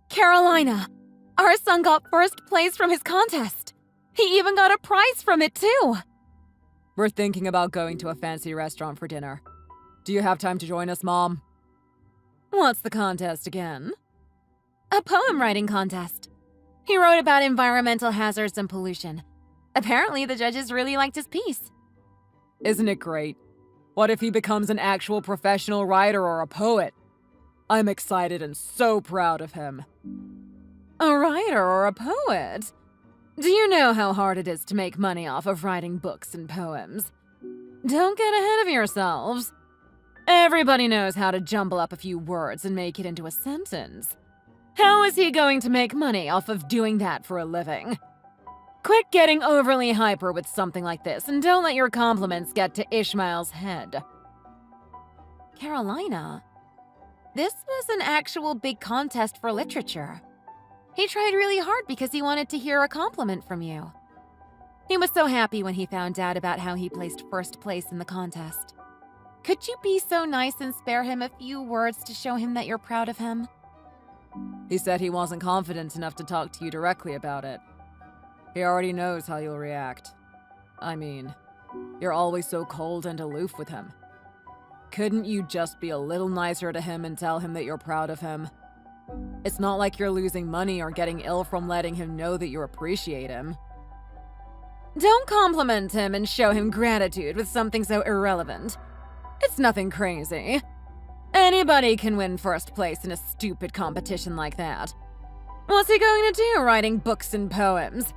Carolina! Our son got first place from his contest! He even got a prize from it, too! We're thinking about going to a fancy restaurant for dinner. Do you have time to join us, Mom? What's the contest again? A poem writing contest. He wrote about environmental hazards and pollution. Apparently, the judges really liked his piece. Isn't it great? What if he becomes an actual professional writer or a poet? I'm excited and so proud of him. A writer or a poet? Do you know how hard it is to make money off of writing books and poems? Don't get ahead of yourselves. Everybody knows how to jumble up a few words and make it into a sentence. How is he going to make money off of doing that for a living? Quit getting overly hyper with something like this, and don't let your compliments get to Ishmael's head. Carolina, this was an actual big contest for literature. He tried really hard because he wanted to hear a compliment from you. He was so happy when he found out about how he placed first place in the contest. Could you be so nice and spare him a few words to show him that you're proud of him? He said he wasn't confident enough to talk to you directly about it. He already knows how you'll react. I mean, you're always so cold and aloof with him. Couldn't you just be a little nicer to him and tell him that you're proud of him? It's not like you're losing money or getting ill from letting him know that you appreciate him. Don't compliment him and show him gratitude with something so irrelevant. It's nothing crazy. Anybody can win first place in a stupid competition like that. What's he going to do writing books and poems?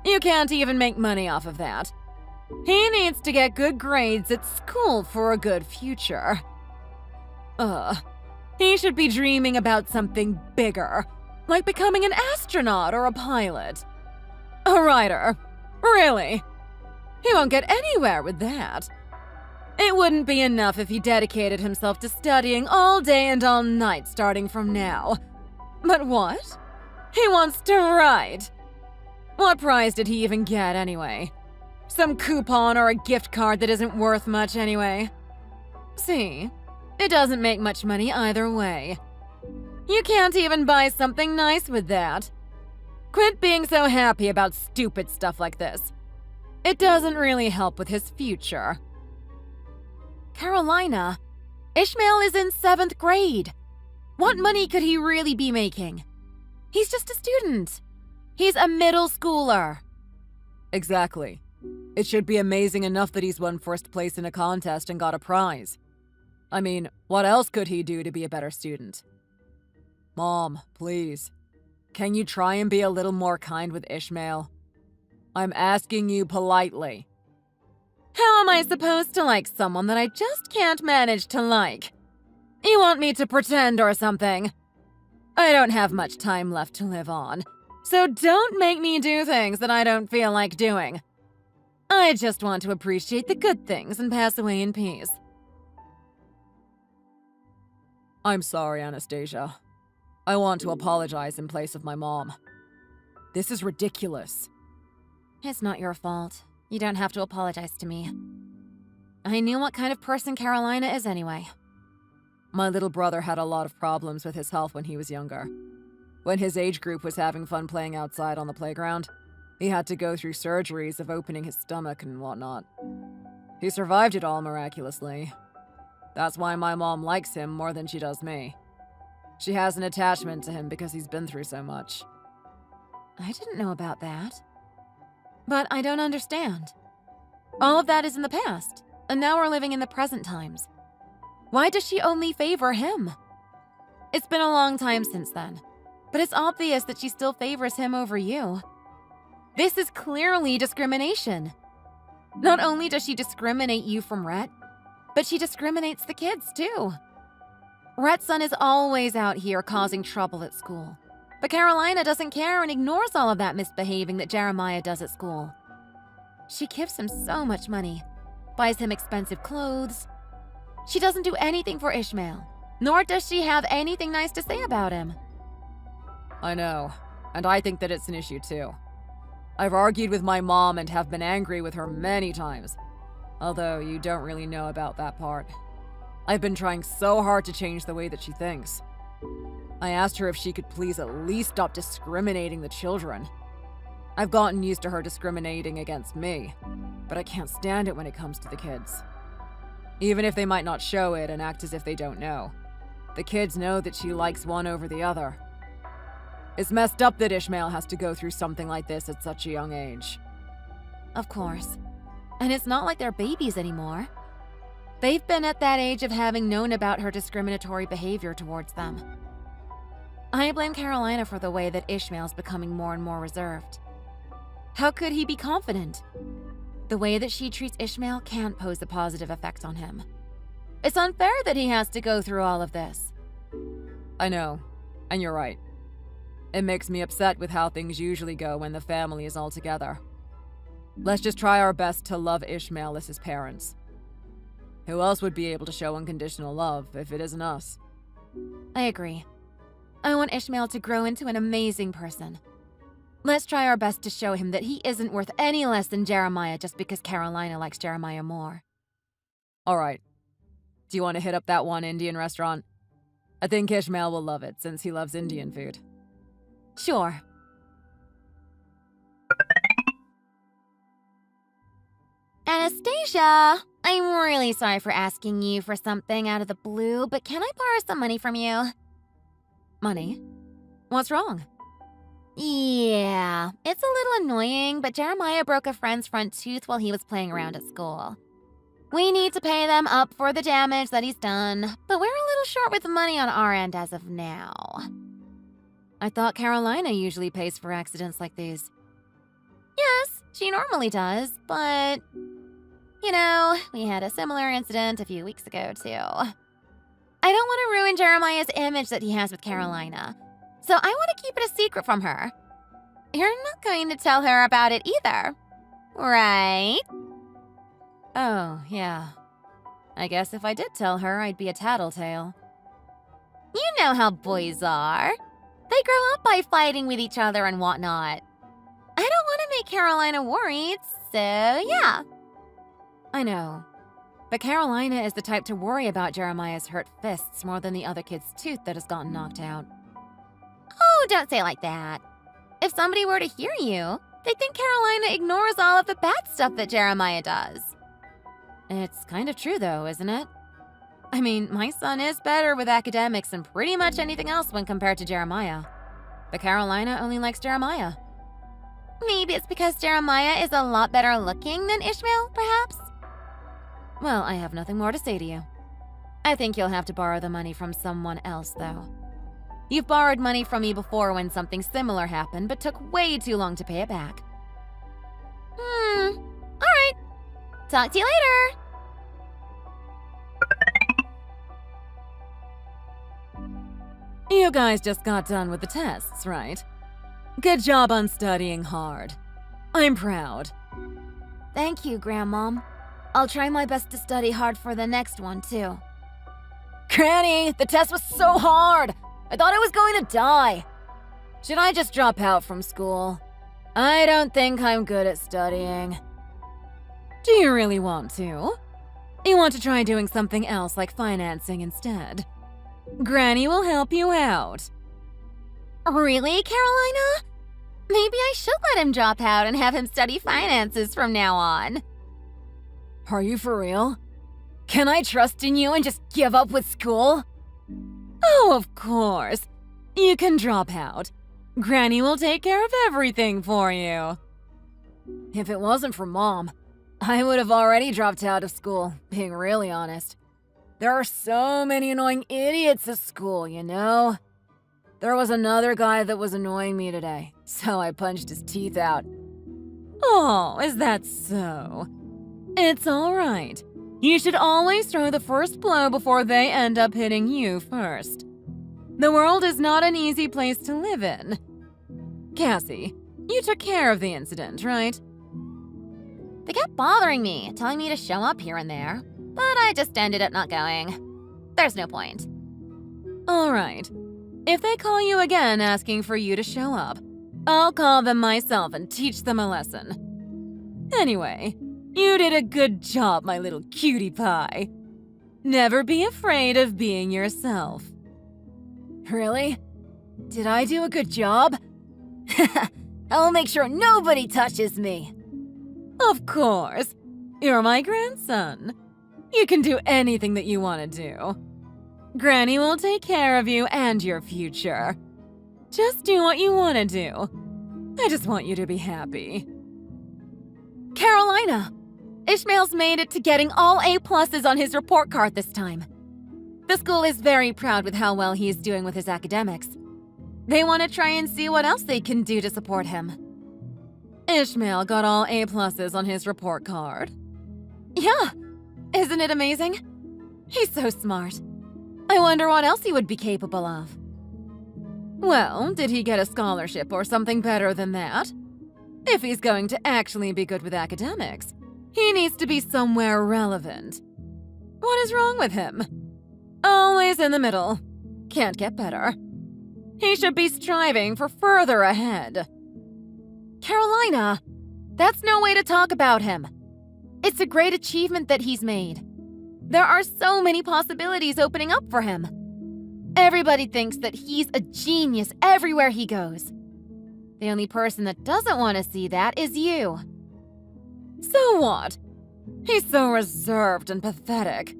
You can't even make money off of that. He needs to get good grades at school for a good future. He should be dreaming about something bigger, like becoming an astronaut or a pilot. A writer? Really? He won't get anywhere with that. It wouldn't be enough if he dedicated himself to studying all day and all night starting from now. But what? He wants to write. What prize did he even get anyway? Some coupon or a gift card that isn't worth much anyway. See, it doesn't make much money either way. You can't even buy something nice with that. Quit being so happy about stupid stuff like this. It doesn't really help with his future. Carolina, Ishmael is in 7th grade. What money could he really be making? He's just a student. He's a middle schooler. Exactly. It should be amazing enough that he's won first place in a contest and got a prize. I mean, what else could he do to be a better student? Mom, please. Can you try and be a little more kind with Ishmael? I'm asking you politely. How am I supposed to like someone that I just can't manage to like? You want me to pretend or something? I don't have much time left to live on, so don't make me do things that I don't feel like doing. I just want to appreciate the good things and pass away in peace. I'm sorry, Anastasia. I want to apologize in place of my mom. This is ridiculous. It's not your fault. You don't have to apologize to me. I knew what kind of person Carolina is anyway. My little brother had a lot of problems with his health when he was younger. When his age group was having fun playing outside on the playground, he had to go through surgeries of opening his stomach and whatnot. He survived it all miraculously. That's why my mom likes him more than she does me. She has an attachment to him because he's been through so much. I didn't know about that. But I don't understand. All of that is in the past, and now we're living in the present times. Why does she only favor him? It's been a long time since then, but it's obvious that she still favors him over you. This is clearly discrimination. Not only does she discriminate you from Rhett, but she discriminates the kids too. Rhett's son is always out here causing trouble at school. But Carolina doesn't care and ignores all of that misbehaving that Jeremiah does at school. She gives him so much money, buys him expensive clothes. She doesn't do anything for Ishmael, nor does she have anything nice to say about him. I know, and I think that it's an issue too. I've argued with my mom and have been angry with her many times, although you don't really know about that part. I've been trying so hard to change the way that she thinks. I asked her if she could please at least stop discriminating the children. I've gotten used to her discriminating against me, but I can't stand it when it comes to the kids. Even if they might not show it and act as if they don't know, the kids know that she likes one over the other. It's messed up that Ishmael has to go through something like this at such a young age. Of course. And it's not like they're babies anymore. They've been at that age of having known about her discriminatory behavior towards them. I blame Carolina for the way that Ishmael's becoming more and more reserved. How could he be confident? The way that she treats Ishmael can't pose a positive effect on him. It's unfair that he has to go through all of this. I know, and you're right. It makes me upset with how things usually go when the family is all together. Let's just try our best to love Ishmael as his parents. Who else would be able to show unconditional love if it isn't us? I agree. I want Ishmael to grow into an amazing person. Let's try our best to show him that he isn't worth any less than Jeremiah just because Carolina likes Jeremiah more. All right. Do you want to hit up that one Indian restaurant? I think Ishmael will love it since he loves Indian food. Sure. Anastasia, I'm really sorry for asking you for something out of the blue, but can I borrow some money from you? Money? What's wrong? Yeah, it's a little annoying, but Jeremiah broke a friend's front tooth while he was playing around at school. We need to pay them up for the damage that he's done, but we're a little short with money on our end as of now. I thought Carolina usually pays for accidents like these. Yes, she normally does, but... You know, we had a similar incident a few weeks ago, too. I don't want to ruin Jeremiah's image that he has with Carolina, so I want to keep it a secret from her. You're not going to tell her about it either, right? Oh, yeah. I guess if I did tell her, I'd be a tattletale. You know how boys are. They grow up by fighting with each other and whatnot. I don't want to make Carolina worried, so yeah. I know. But Carolina is the type to worry about Jeremiah's hurt fists more than the other kid's tooth that has gotten knocked out. Oh, don't say it like that. If somebody were to hear you, they'd think Carolina ignores all of the bad stuff that Jeremiah does. It's kind of true though, isn't it? I mean, my son is better with academics and pretty much anything else when compared to Jeremiah. But Carolina only likes Jeremiah. Maybe it's because Jeremiah is a lot better looking than Ishmael, perhaps? Well, I have nothing more to say to you. I think you'll have to borrow the money from someone else, though. You've borrowed money from me before when something similar happened, but took way too long to pay it back. Alright. Talk to you later. You guys just got done with the tests, right? Good job on studying hard. I'm proud. Thank you, Grandmom. I'll try my best to study hard for the next one, too. Granny, the test was so hard! I thought I was going to die. Should I just drop out from school? I don't think I'm good at studying. Do you really want to? You want to try doing something else like financing instead? Granny will help you out. Really, Carolina? Maybe I should let him drop out and have him study finances from now on. Are you for real? Can I trust in you and just give up with school? Oh, of course. You can drop out. Granny will take care of everything for you. If it wasn't for Mom, I would have already dropped out of school, being really honest. There are so many annoying idiots at school, you know? There was another guy that was annoying me today, so I punched his teeth out. Oh, is that so? It's all right. You should always throw the first blow before they end up hitting you first. The world is not an easy place to live in. Cassie, you took care of the incident, right? They kept bothering me, telling me to show up here and there, but I just ended up not going. There's no point. All right. If they call you again asking for you to show up, I'll call them myself and teach them a lesson. Anyway, you did a good job, my little cutie pie. Never be afraid of being yourself. Really? Did I do a good job? I'll make sure nobody touches me. Of course. You're my grandson. You can do anything that you want to do. Granny will take care of you and your future. Just do what you want to do. I just want you to be happy. Carolina! Ishmael's made it to getting all A+s on his report card this time. The school is very proud with how well he is doing with his academics. They want to try and see what else they can do to support him. Ishmael got all A+ on his report card. Yeah, isn't it amazing? He's so smart. I wonder what else he would be capable of. Well, did he get a scholarship or something better than that? If he's going to actually be good with academics, he needs to be somewhere relevant. What is wrong with him? Always in the middle. Can't get better. He should be striving for further ahead. Carolina, that's no way to talk about him. It's a great achievement that he's made. There are so many possibilities opening up for him. Everybody thinks that he's a genius everywhere he goes. The only person that doesn't want to see that is you. So what? He's so reserved and pathetic.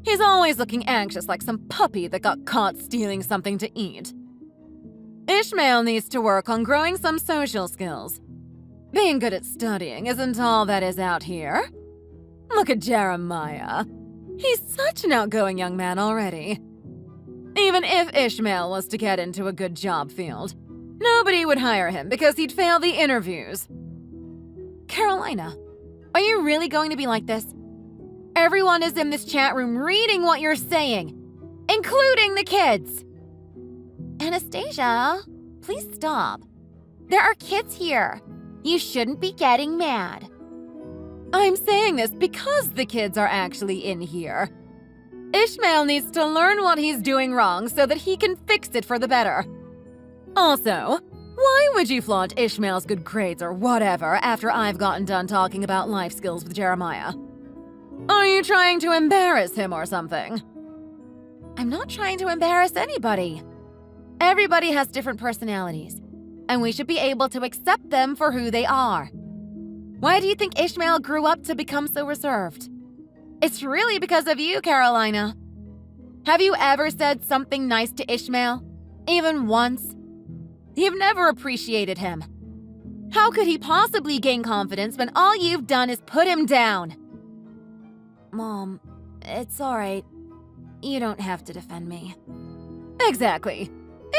He's always looking anxious like some puppy that got caught stealing something to eat. Ishmael needs to work on growing some social skills. Being good at studying isn't all that is out here. Look at Jeremiah. He's such an outgoing young man already. Even if Ishmael was to get into a good job field, nobody would hire him because he'd fail the interviews. Carolina, are you really going to be like this? Everyone is in this chat room reading what you're saying, including the kids. Anastasia, please stop. There are kids here. You shouldn't be getting mad. I'm saying this because the kids are actually in here. Ishmael needs to learn what he's doing wrong so that he can fix it for the better. Also, why would you flaunt Ishmael's good grades or whatever after I've gotten done talking about life skills with Jeremiah? Are you trying to embarrass him or something? I'm not trying to embarrass anybody. Everybody has different personalities, and we should be able to accept them for who they are. Why do you think Ishmael grew up to become so reserved? It's really because of you, Carolina. Have you ever said something nice to Ishmael? Even once? You've never appreciated him. How could he possibly gain confidence when all you've done is put him down? Mom, it's alright. You don't have to defend me. Exactly.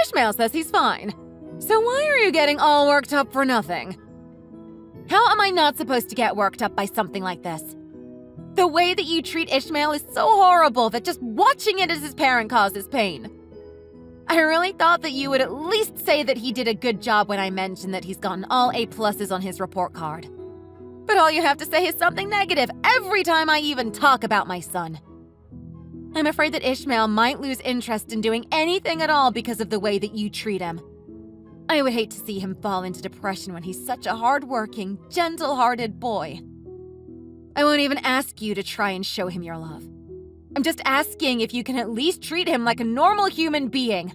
Ishmael says he's fine. So why are you getting all worked up for nothing? How am I not supposed to get worked up by something like this? The way that you treat Ishmael is so horrible that just watching it as his parent causes pain. I really thought that you would at least say that he did a good job when I mentioned that he's gotten all A+ on his report card. But all you have to say is something negative every time I even talk about my son. I'm afraid that Ishmael might lose interest in doing anything at all because of the way that you treat him. I would hate to see him fall into depression when he's such a hard-working, gentle-hearted boy. I won't even ask you to try and show him your love. I'm just asking if you can at least treat him like a normal human being.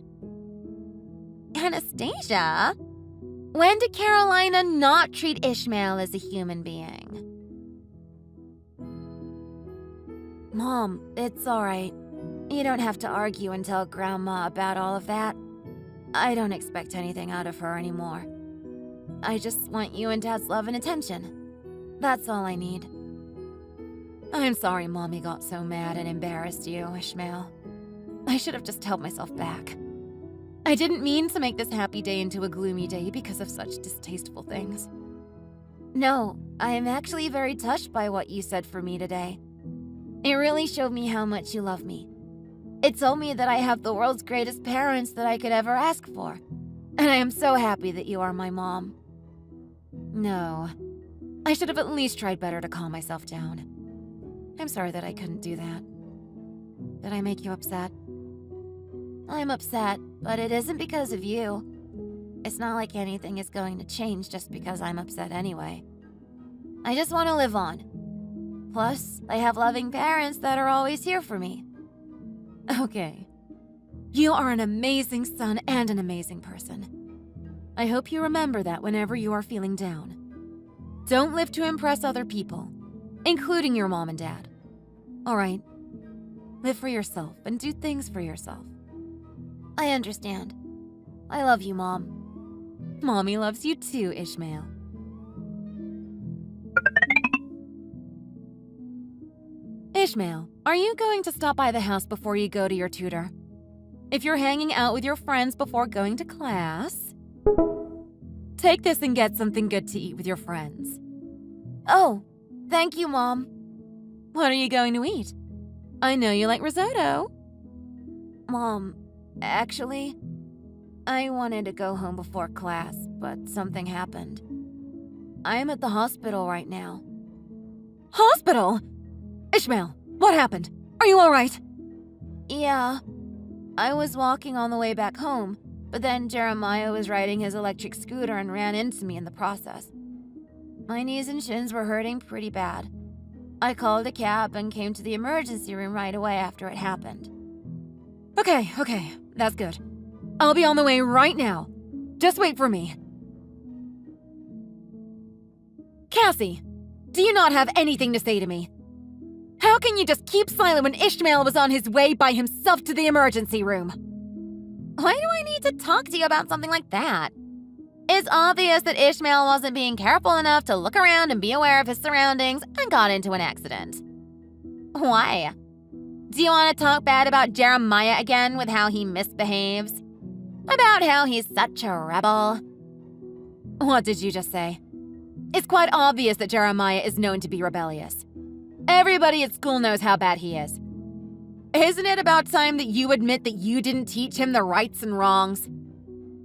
Anastasia, when did Carolina not treat Ishmael as a human being? Mom, it's alright. You don't have to argue and tell Grandma about all of that. I don't expect anything out of her anymore. I just want you and Dad's love and attention. That's all I need. I'm sorry Mommy got so mad and embarrassed you, Ishmael. I should have just held myself back. I didn't mean to make this happy day into a gloomy day because of such distasteful things. No, I am actually very touched by what you said for me today. It really showed me how much you love me. It told me that I have the world's greatest parents that I could ever ask for. And I am so happy that you are my mom. No, I should have at least tried better to calm myself down. I'm sorry that I couldn't do that. Did I make you upset? I'm upset, but it isn't because of you. It's not like anything is going to change just because I'm upset anyway. I just want to live on. Plus, I have loving parents that are always here for me. Okay. You are an amazing son and an amazing person. I hope you remember that whenever you are feeling down. Don't live to impress other people, including your mom and dad. All right? Live for yourself and do things for yourself. I understand. I love you, Mom. Mommy loves you too, Ishmael. Ishmael, are you going to stop by the house before you go to your tutor? If you're hanging out with your friends before going to class, take this and get something good to eat with your friends. Oh, thank you, Mom. What are you going to eat? I know you like risotto. Mom, actually, I wanted to go home before class, but something happened. I am at the hospital right now. Hospital? Ishmael, what happened? Are you all right? Yeah. I was walking on the way back home, but then Jeremiah was riding his electric scooter and ran into me in the process. My knees and shins were hurting pretty bad. I called a cab and came to the emergency room right away after it happened. Okay, that's good. I'll be on the way right now. Just wait for me. Cassie, do you not have anything to say to me? How can you just keep silent when Ishmael was on his way by himself to the emergency room? Why do I need to talk to you about something like that? It's obvious that Ishmael wasn't being careful enough to look around and be aware of his surroundings and got into an accident. Why? Do you want to talk bad about Jeremiah again with how he misbehaves? About how he's such a rebel? What did you just say? It's quite obvious that Jeremiah is known to be rebellious. Everybody at school knows how bad he is. Isn't it about time that you admit that you didn't teach him the rights and wrongs?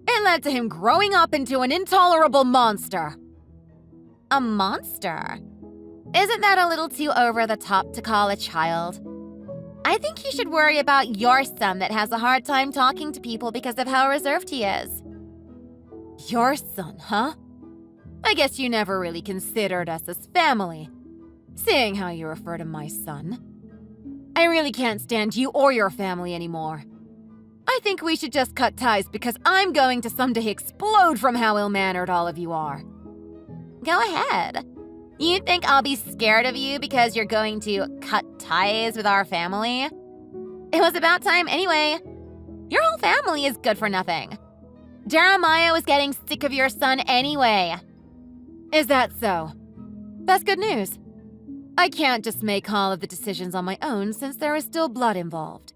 It led to him growing up into an intolerable monster. A monster? Isn't that a little too over the top to call a child? I think you should worry about your son that has a hard time talking to people because of how reserved he is. Your son, huh? I guess you never really considered us as family, seeing how you refer to my son. I really can't stand you or your family anymore. I think we should just cut ties because I'm going to someday explode from how ill-mannered all of you are. Go ahead. You think I'll be scared of you because you're going to cut ties with our family? It was about time anyway. Your whole family is good for nothing. Jeremiah was getting sick of your son anyway. Is that so? That's good news. I can't just make all of the decisions on my own since there is still blood involved.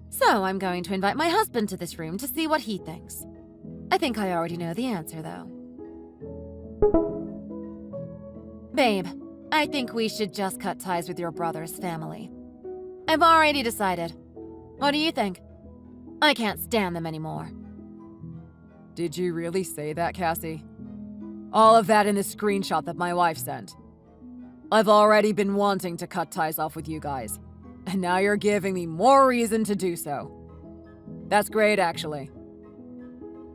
So I'm going to invite my husband to this room to see what he thinks. I think I already know the answer, though. Babe, I think we should just cut ties with your brother's family. I've already decided. What do you think? I can't stand them anymore. Did you really say that, Cassie? All of that in the screenshot that my wife sent. I've already been wanting to cut ties off with you guys, and now you're giving me more reason to do so. That's great, actually.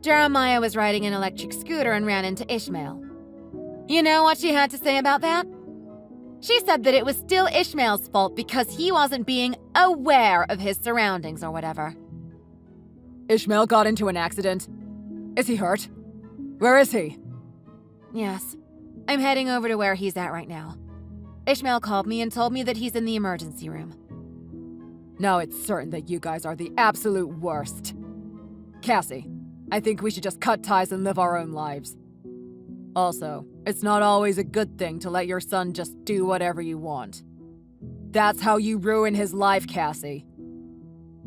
Jeremiah was riding an electric scooter and ran into Ishmael. You know what she had to say about that? She said that it was still Ishmael's fault because he wasn't being aware of his surroundings or whatever. Ishmael got into an accident. Is he hurt? Where is he? Yes. I'm heading over to where he's at right now. Ishmael called me and told me that he's in the emergency room. Now it's certain that you guys are the absolute worst. Cassie, I think we should just cut ties and live our own lives. Also, it's not always a good thing to let your son just do whatever you want. That's how you ruin his life, Cassie.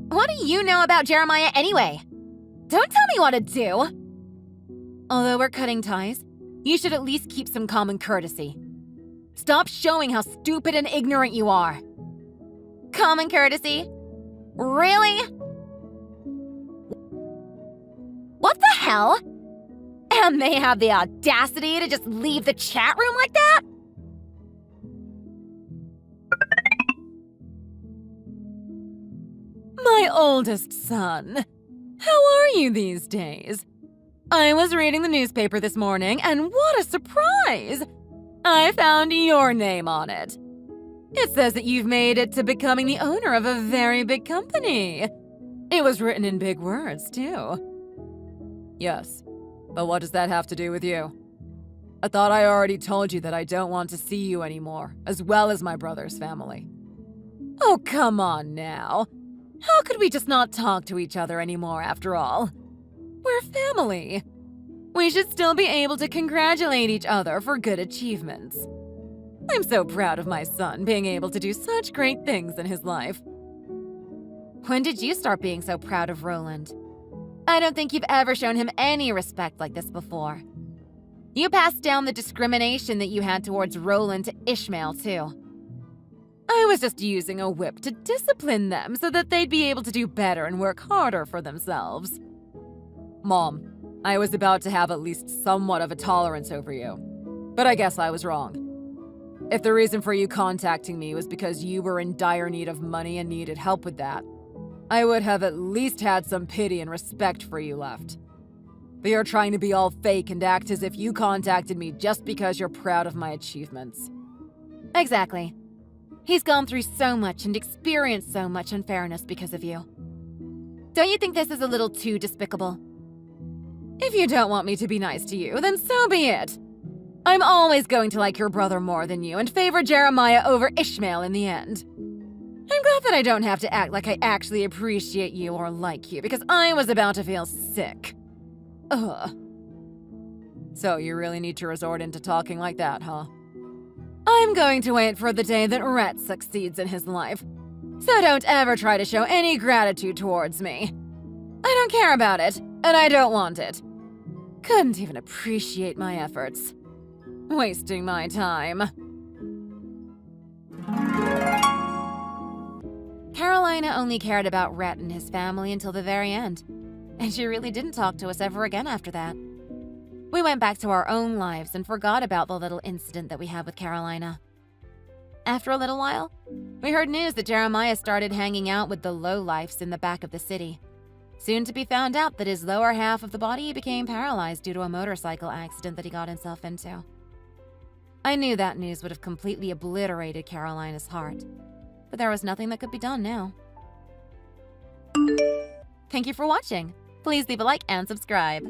What do you know about Jeremiah anyway? Don't tell me what to do! Although we're cutting ties, you should at least keep some common courtesy. Stop showing how stupid and ignorant you are. Common courtesy? Really? What the hell? And they have the audacity to just leave the chat room like that? My oldest son, how are you these days? I was reading the newspaper this morning, and what a surprise! I found your name on it. It says that you've made it to becoming the owner of a very big company. It was written in big words, too. Yes, but what does that have to do with you? I thought I already told you that I don't want to see you anymore, as well as my brother's family. Oh, come on now. How could we just not talk to each other anymore after all? We're family. We should still be able to congratulate each other for good achievements. I'm so proud of my son being able to do such great things in his life. When did you start being so proud of Roland? I don't think you've ever shown him any respect like this before. You passed down the discrimination that you had towards Roland to Ishmael, too. I was just using a whip to discipline them so that they'd be able to do better and work harder for themselves. Mom, I was about to have at least somewhat of a tolerance over you, but I guess I was wrong. If the reason for you contacting me was because you were in dire need of money and needed help with that, I would have at least had some pity and respect for you left. But you're trying to be all fake and act as if you contacted me just because you're proud of my achievements. Exactly. He's gone through so much and experienced so much unfairness because of you. Don't you think this is a little too despicable? If you don't want me to be nice to you, then so be it. I'm always going to like your brother more than you and favor Jeremiah over Ishmael in the end. I'm glad that I don't have to act like I actually appreciate you or like you, because I was about to feel sick. Ugh. So you really need to resort into talking like that, huh? I'm going to wait for the day that Rhett succeeds in his life. So don't ever try to show any gratitude towards me. I don't care about it, and I don't want it. Couldn't even appreciate my efforts. Wasting my time. Carolina only cared about Rhett and his family until the very end, and she really didn't talk to us ever again after that. We went back to our own lives and forgot about the little incident that we had with Carolina. After a little while, we heard news that Jeremiah started hanging out with the lowlifes in the back of the city. Soon to be found out that his lower half of the body became paralyzed due to a motorcycle accident that he got himself into. I knew that news would have completely obliterated Carolina's heart, but there was nothing that could be done now. Thank you for watching. Please leave a like and subscribe.